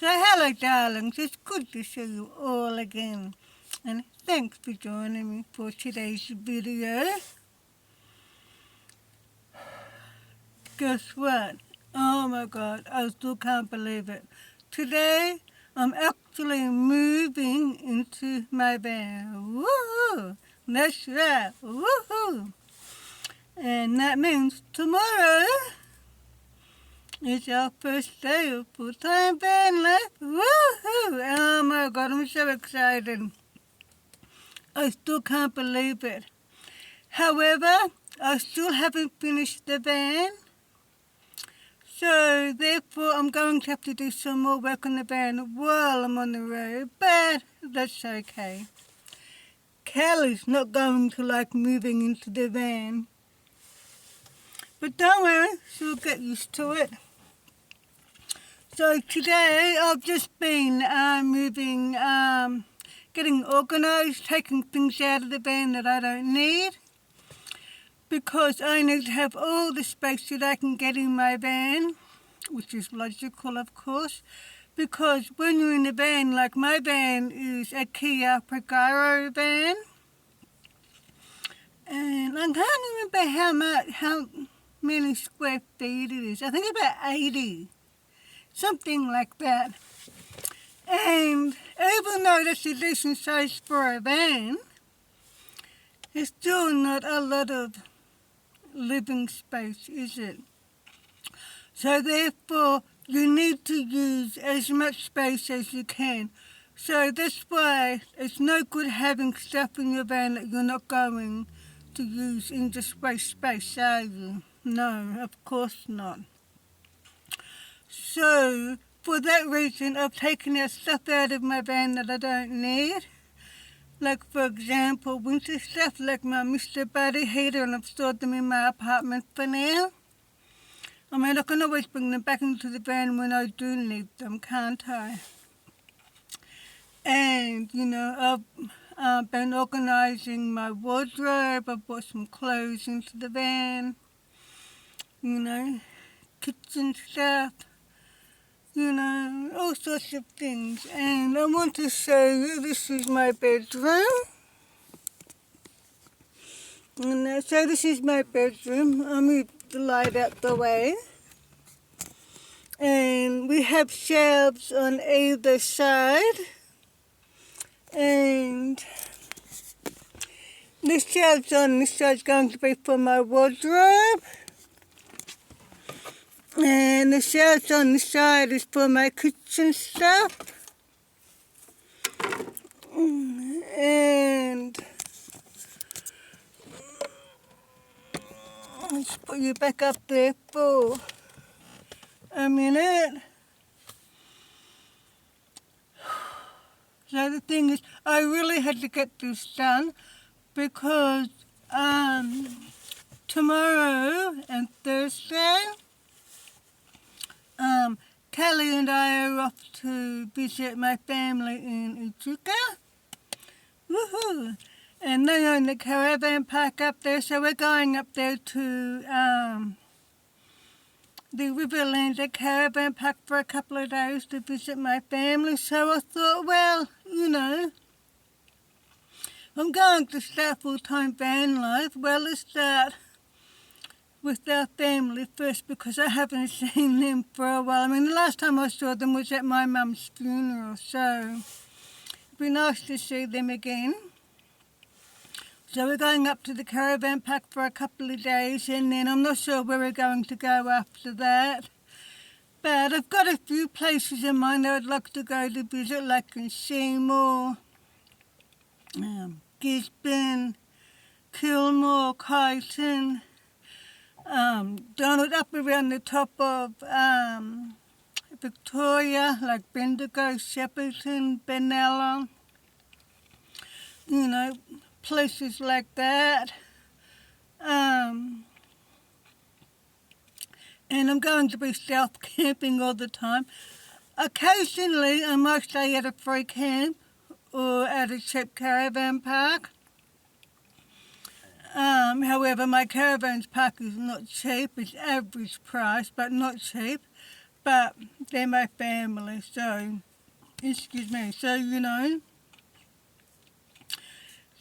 So hello darlings, it's good to see you all again. And thanks for joining me for today's video. Guess what? Oh my god, I still can't believe it. Today I'm actually moving into my van. Woohoo! That's right, woohoo! And that means tomorrow is our first day of full-time van life. Woohoo! Oh my god, I'm so excited. I still can't believe it. However, I still haven't finished the van. So therefore I'm going to have to do some more work on the van while I'm on the road, but that's okay. Kelly's not going to like moving into the van. But don't worry, she'll get used to it. So today I've just been moving, getting organised, taking things out of the van that I don't need, because I need to have all the space that I can get in my van, which is logical of course, because when you're in the van, like my van is a Kia Pagero van, and I can't remember how many square feet it is. I think about 80, something like that. And even though that's a decent size for a van, it's still not a lot of living space, is it? So therefore, you need to use as much space as you can. So that's why it's no good having stuff in your van that you're not going to use and just waste space, are you? No, of course not. So for that reason, I've taken out stuff out of my van that I don't need. Like, for example, winter stuff like my Mr. Body heater, and I've stored them in my apartment for now. I mean, I can always bring them back into the van when I do need them, can't I? And, you know, I've been organising my wardrobe. I've brought some clothes into the van. You know, kitchen stuff. You know, all sorts of things. And I want to show you, this is my bedroom. And so this is my bedroom. I'll move the light out the way. And we have shelves on either side. And the shelves on this side is going to be for my wardrobe. And the shelves on this side is for my kitchen stuff. And let's put you back up there for a minute. So the thing is, I really had to get this done because tomorrow and Thursday, Kelly and I are off to visit my family in Uchuka. Woohoo! And they own the caravan park up there, so we're going up there to the Riverlander caravan park for a couple of days to visit my family. So I thought, well, you know, I'm going to start full-time van life. Well, let's start with our family first, because I haven't seen them for a while. I mean, the last time I saw them was at my mum's funeral, so it'd be nice to see them again. So we're going up to the caravan park for a couple of days, and then I'm not sure where we're going to go after that. But I've got a few places in mind that I'd like to go to visit, like in Seymour, Gisborne, Kilmore, Kyneton, Donald, up around the top of Victoria, like Bendigo, Shepparton, Benalla, you know, places like that. And I'm going to be south camping all the time. Occasionally I might stay at a free camp or at a cheap caravan park. However, my caravan park is not cheap. It's average price, but not cheap. but they're my family, so, excuse me, so, you know.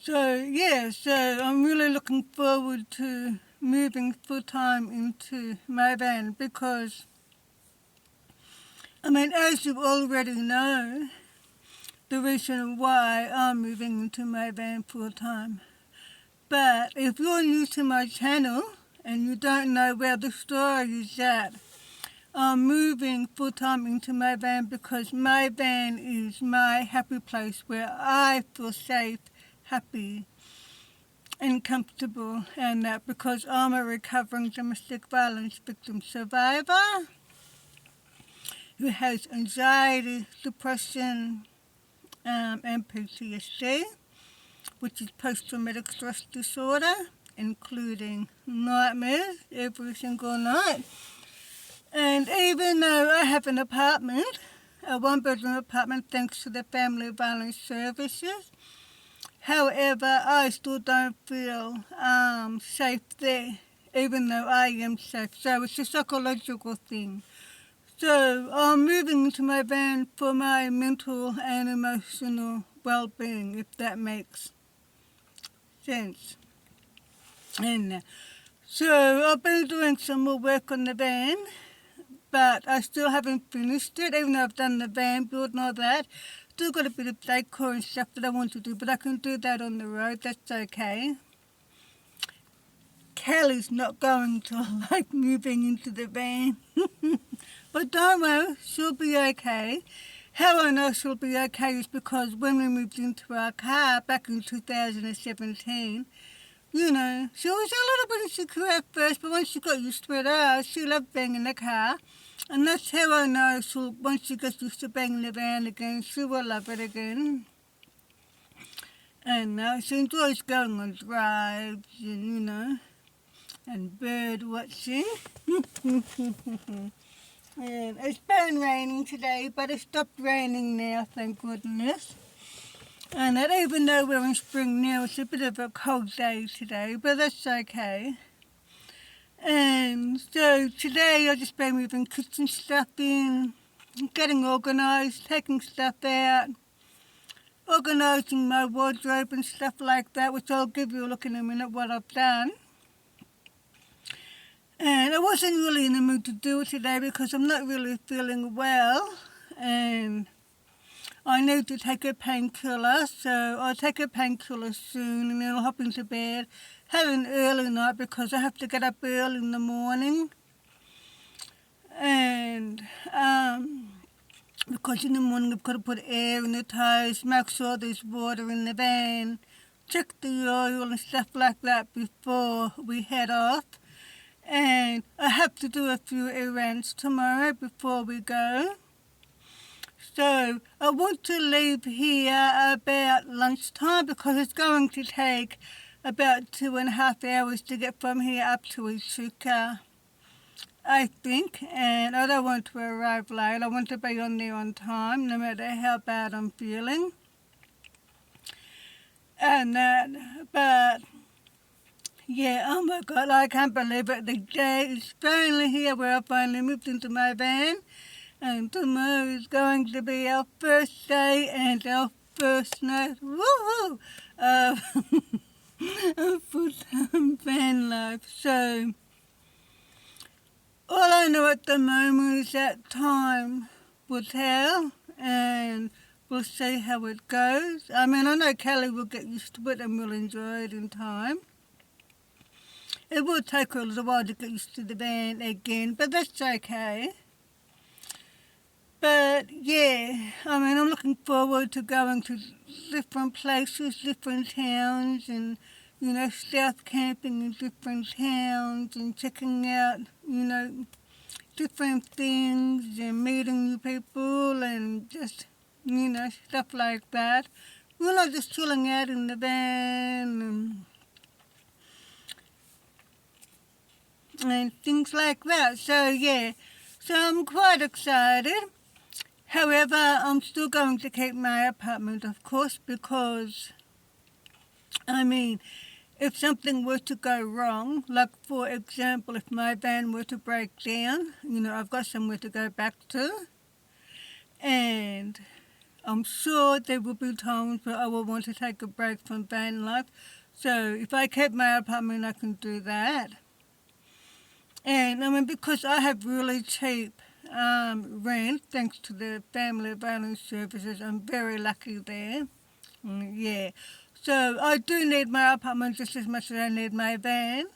So, yeah, so I'm really looking forward to moving full-time into my van because, I mean, as you already know, the reason why I'm moving into my van full-time. But if you're new to my channel and you don't know where the story is at, I'm moving full-time into my van because my van is my happy place where I feel safe, happy, and comfortable, and that because I'm a recovering domestic violence victim survivor who has anxiety, depression, and PTSD, which is post-traumatic stress disorder, including nightmares every single night. And even though I have an apartment, a one-bedroom apartment thanks to the Family Violence Services, however, I still don't feel safe there, even though I am safe. So it's a psychological thing. So I'm moving into my van for my mental and emotional well-being, if that makes sense. And so I've been doing some more work on the van, but I still haven't finished it, even though I've done the van build and all that. Still got a bit of decor and stuff that I want to do, but I can do that on the road, that's okay. Kelly's not going to like moving into the van. But don't worry, she'll be okay. How I know she'll be okay is because when we moved into our car back in 2017, you know, she was a little bit insecure at first, but once she got used to it, she loved being in the car. And that's how I know once she gets used to being in the van again, she will love it again. And she enjoys going on drives and, you know, and bird watching. And it's been raining today, but it stopped raining now, thank goodness. And that even though we're in spring now, it's a bit of a cold day today, but that's okay. And so today I've just been moving kitchen stuff in, getting organised, taking stuff out, organising my wardrobe and stuff like that, which I'll give you a look in a minute what I've done. And I wasn't really in the mood to do it today because I'm not really feeling well and I need to take a painkiller, so I'll take a painkiller soon and then I'll hop into bed, have an early night because I have to get up early in the morning. And because in the morning I've got to put air in the tires, make sure there's water in the van, check the oil and stuff like that before we head off. And I have to do a few errands tomorrow before we go. So I want to leave here about lunchtime because it's going to take about 2.5 hours to get from here up to Echuca, I think. And I don't want to arrive late. I want to be on there on time, no matter how bad I'm feeling. And that, but yeah, oh my God, I can't believe it. The day is finally here where I finally moved into my van. And tomorrow is going to be our first day and our first night, woohoo, of full-time van life. So, all I know at the moment is that time will tell and we'll see how it goes. I mean, I know Kelly will get used to it and will enjoy it in time. It will take her a little while to get used to the van again, but that's okay. But yeah, I mean, I'm looking forward to going to different places, different towns, and, you know, stealth camping in different towns and checking out, you know, different things and meeting new people and just, you know, stuff like that. We're not just chilling out in the van and things like that. So yeah, so I'm quite excited. However, I'm still going to keep my apartment, of course, because, I mean, if something were to go wrong, like for example, if my van were to break down, I've got somewhere to go back to. And I'm sure there will be times where I will want to take a break from van life. So if I keep my apartment, I can do that. And because I have really cheap rent, thanks to the Family Violence Services, I'm very lucky there. Yeah. So I do need my apartment just as much as I need my van.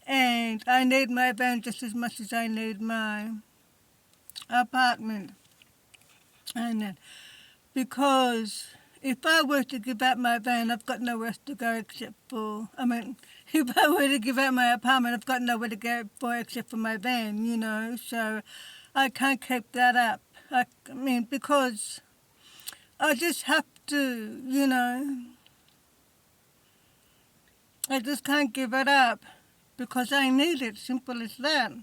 And I need my van just as much as I need my apartment. And because if I were to give up my van, I've got nowhere else to go except for, if I were to give up my apartment, I've got nowhere to go for except for my van, so I can't keep that up. Because I just have to, I just can't give it up because I need it, simple as that.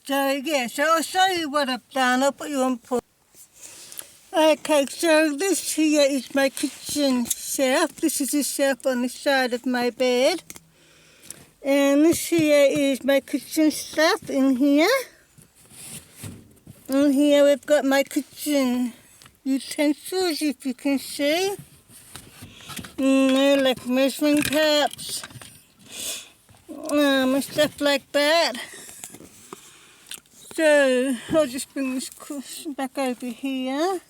So, yeah, so I'll show you what I've done. I'll put you on pause. Okay, so this here is my kitchen shelf. This is the shelf on the side of my bed. And this here is my kitchen stuff in here. And here we've got my kitchen utensils, if you can see. Like measuring cups. And stuff like that. So I'll just bring this cushion back over here.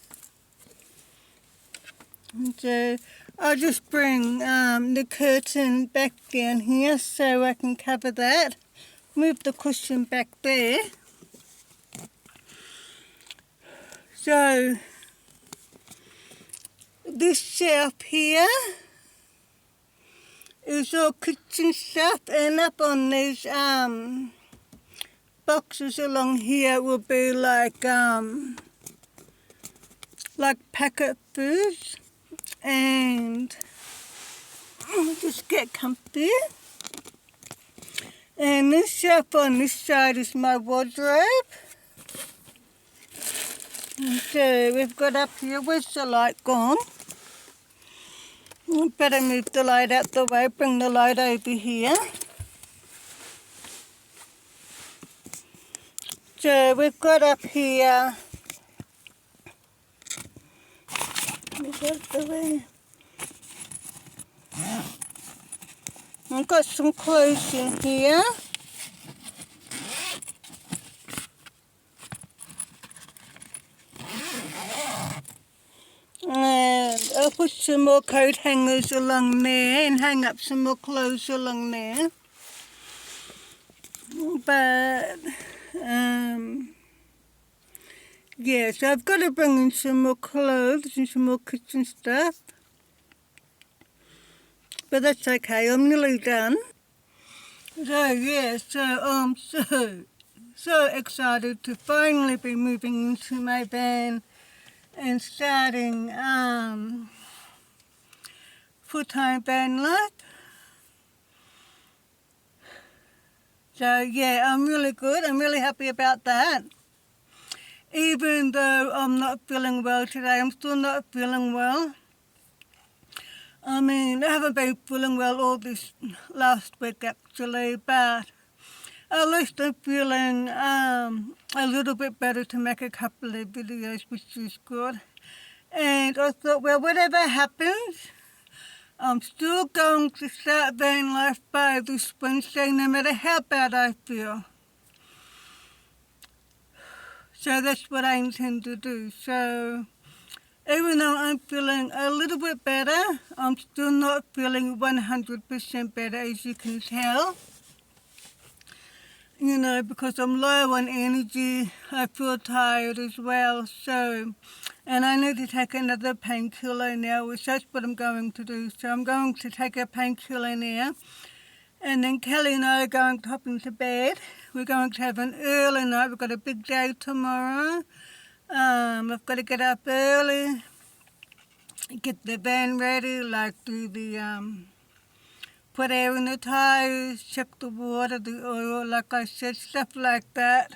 So I'll just bring the curtain back down here so I can cover that. Move the cushion back there. So this shelf here is all kitchen stuff, and up on these boxes along here will be like packet foods. And I'll just get comfy. And this shelf on this side is my wardrobe. And so we've got up here, where's the light gone? Better move the light out the way, bring the light over here. So we've got up here, move out the way. I've got some clothes in here. And I'll put some more coat hangers along there and hang up some more clothes along there. But, yeah, so I've got to bring in some more clothes and some more kitchen stuff. But that's okay, I'm nearly done. So, yeah, so I'm so excited to finally be moving into my van and starting full-time van life. So, yeah, I'm really good. I'm really happy about that. Even though I'm not feeling well today, I'm still not feeling well. I haven't been feeling well all this last week actually, but at least I'm feeling a little bit better to make a couple of videos, which is good. And I thought, well, whatever happens, I'm still going to start van life by this Wednesday, no matter how bad I feel. So that's what I intend to do. So even though I'm feeling a little bit better, I'm still not feeling 100% better, as you can tell. Because I'm low on energy, I feel tired as well. So, and I need to take another painkiller now, which that's what I'm going to do. So I'm going to take a painkiller now. And then Kelly and I are going to hop into bed. We're going to have an early night. We've got a big day tomorrow. I've got to get up early, get the van ready, do the, put air in the tires, check the water, the oil, like I said, stuff like that.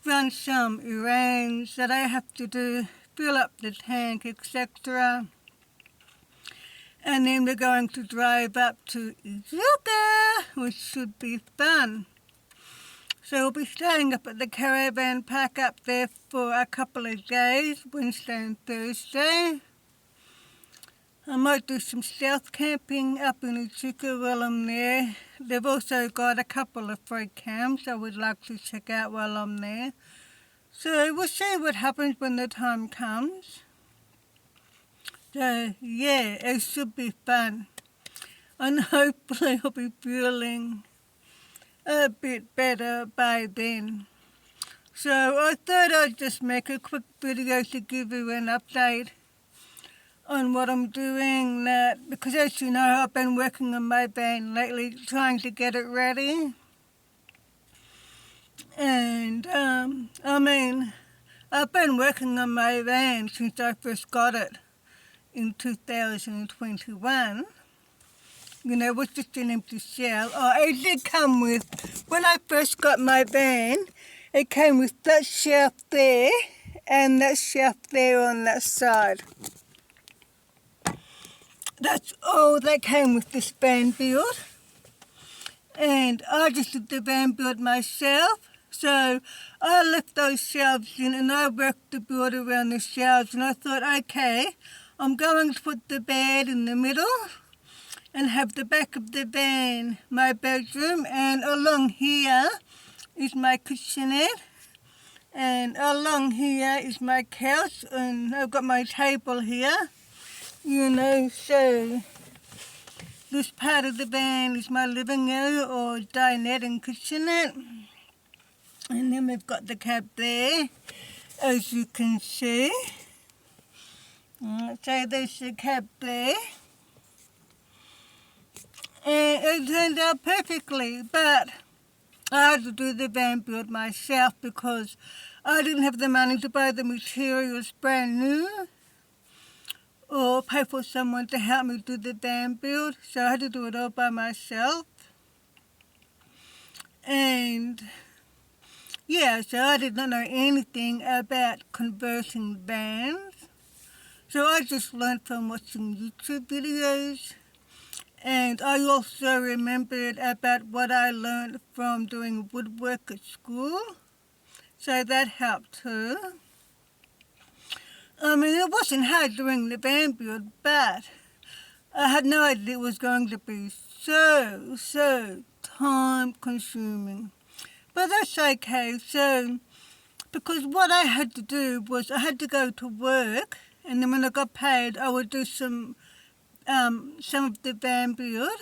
Run some errands that I have to do, fill up the tank, etc. And then we're going to drive up to Izuka, which should be fun. So we'll be staying up at the caravan park up there for a couple of days, Wednesday and Thursday. I might do some stealth camping up in Izuka while I'm there. They've also got a couple of free camps I would like to check out while I'm there. So we'll see what happens when the time comes. So yeah, it should be fun. And hopefully I'll be feeling a bit better by then. So I thought I'd just make a quick video to give you an update on what I'm doing, because as you know, I've been working on my van lately, trying to get it ready. And I've been working on my van since I first got it in 2021. It was just an empty shell. Oh, it did come with, when I first got my van, it came with that shelf there and that shelf there on that side. That's all that came with this van build. And I just did the van build myself. So I left those shelves in and I worked the build around the shelves, and I thought, okay, I'm going to put the bed in the middle and have the back of the van my bedroom, and along here is my kitchenette, and along here is my couch, and I've got my table here, so this part of the van is my living area or dinette and kitchenette. And then we've got the cab there, as you can see. So there's the cab there. And it turned out perfectly, but I had to do the van build myself because I didn't have the money to buy the materials brand new or pay for someone to help me do the van build, so I had to do it all by myself. And yeah, so I did not know anything about converting vans. So I just learned from watching YouTube videos. And I also remembered about what I learned from doing woodwork at school. So that helped too. It wasn't hard doing the van build, but I had no idea it was going to be so time consuming. But that's okay. So, because what I had to do was I had to go to work, and then when I got paid, I would do some of the van build,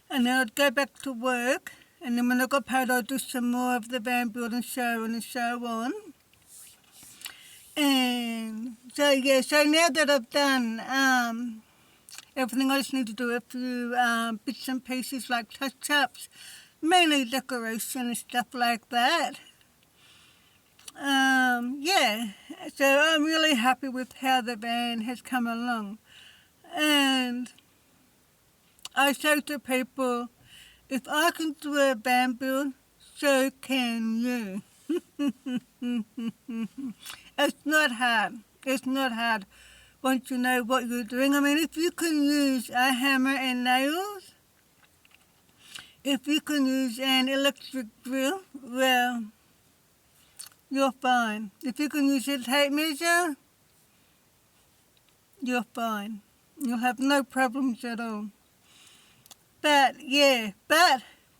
and then I'd go back to work, and then when I got paid, I'd do some more of the van build and so on and so on. And so yeah, so now that I've done everything, I just need to do a few bits and pieces like touch-ups, mainly decoration and stuff like that. Yeah, so I'm really happy with how the van has come along. And I say to people, if I can do a van build, so can you. It's not hard. It's not hard once you know what you're doing. If you can use a hammer and nails, if you can use an electric drill, well, you're fine. If you can use a tape measure, you're fine. You'll have no problems at all. But if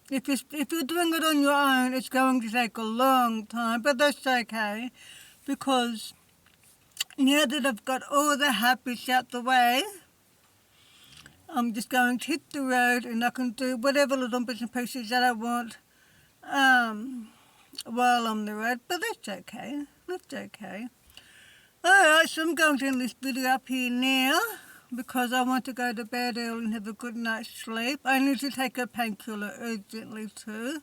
you're doing it on your own, it's going to take a long time. But that's okay, because now that I've got all the habits out the way, I'm just going to hit the road and I can do whatever little bits and pieces that I want while on the road. But that's okay. That's okay. Alright, so I'm going to end this video up here now because I want to go to bed early and have a good night's sleep. I need to take a painkiller urgently too.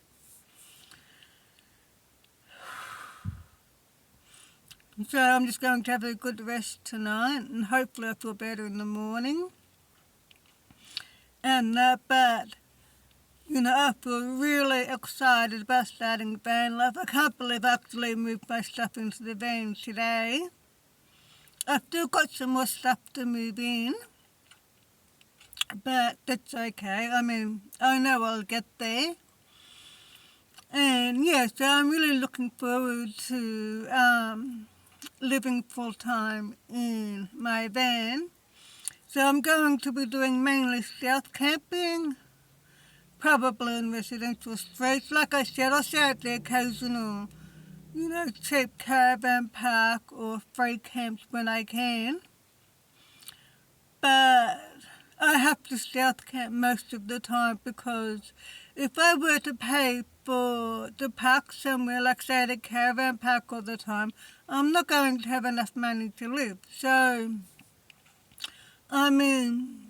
So I'm just going to have a good rest tonight and hopefully I feel better in the morning. And but I feel really excited about starting van life. I can't believe I actually moved my stuff into the van today. I've still got some more stuff to move in. but that's okay. I mean, I know I'll get there. And yeah, so I'm really looking forward to living full time in my van. So I'm going to be doing mainly stealth camping, probably in residential streets. Like I said, I'll stay at the occasional, cheap caravan park or free camps when I can. But I have to stealth camp most of the time because if I were to pay for the park somewhere, like say at a caravan park all the time, I'm not going to have enough money to live. So, I mean,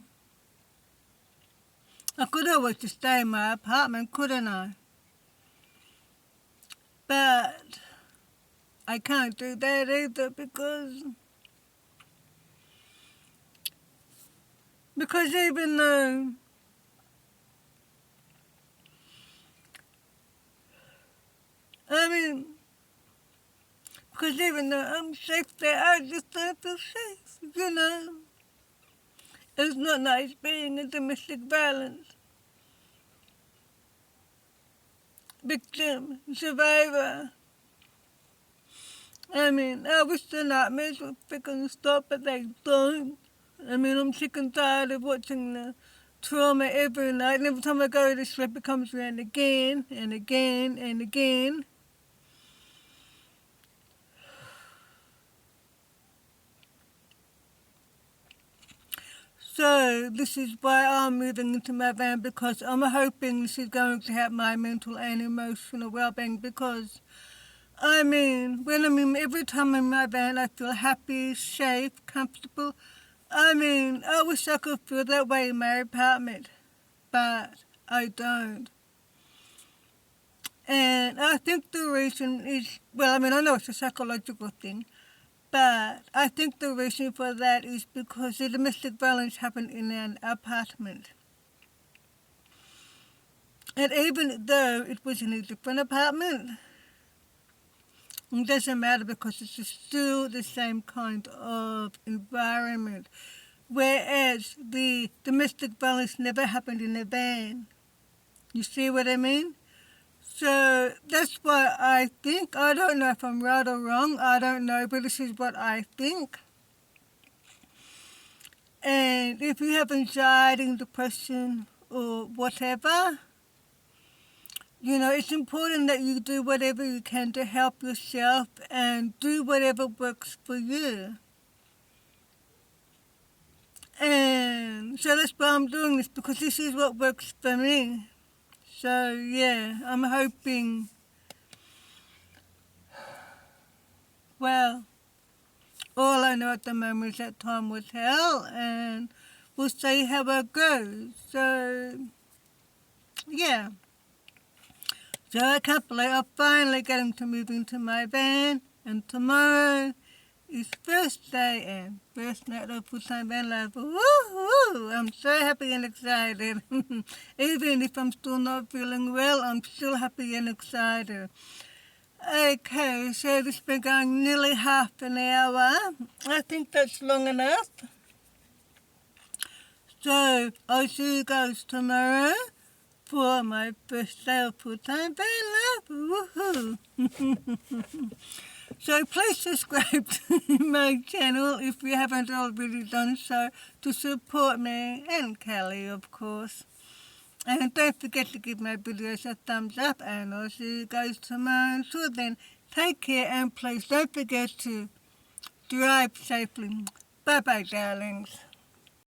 I could always just stay in my apartment, couldn't I? But I can't do that either because even though because even though I'm safe there, I just don't feel safe. It's not nice being a domestic violence victim, survivor. I wish the nightmares would freaking stop, but they don't. I'm sick and tired of watching the trauma every night, and every time I go to sleep, it comes around again and again and again. So this is why I'm moving into my van, because I'm hoping this is going to help my mental and emotional well-being, because every time I'm in my van, I feel happy, safe, comfortable. I wish I could feel that way in my apartment, but I don't. And I think the reason is, I know it's a psychological thing, but I think the reason for that is because the domestic violence happened in an apartment. And even though it was in a different apartment, it doesn't matter because it's still the same kind of environment. Whereas the domestic violence never happened in a van. You see what I mean? So that's why I think, I don't know if I'm right or wrong, I don't know, but this is what I think. And if you have anxiety, depression, or whatever, it's important that you do whatever you can to help yourself and do whatever works for you. And so that's why I'm doing this, because this is what works for me. So yeah, I'm hoping, all I know at the moment is that time will tell, and we'll see how it goes. So yeah. So I can't believe I'm finally getting to move into my van, and tomorrow is first day and first night of full-time van life. Woo-hoo! I'm so happy and excited. Even if I'm still not feeling well, I'm still happy and excited. Okay, so this has been going nearly half an hour. I think that's long enough. So I'll see you guys tomorrow for my first day of full-time van life. Woohoo! So please subscribe to my channel if you haven't already done so, to support me and Kelly, of course. And don't forget to give my videos a thumbs up, and I'll see you guys tomorrow. Until then, take care, and please don't forget to drive safely. Bye-bye, darlings.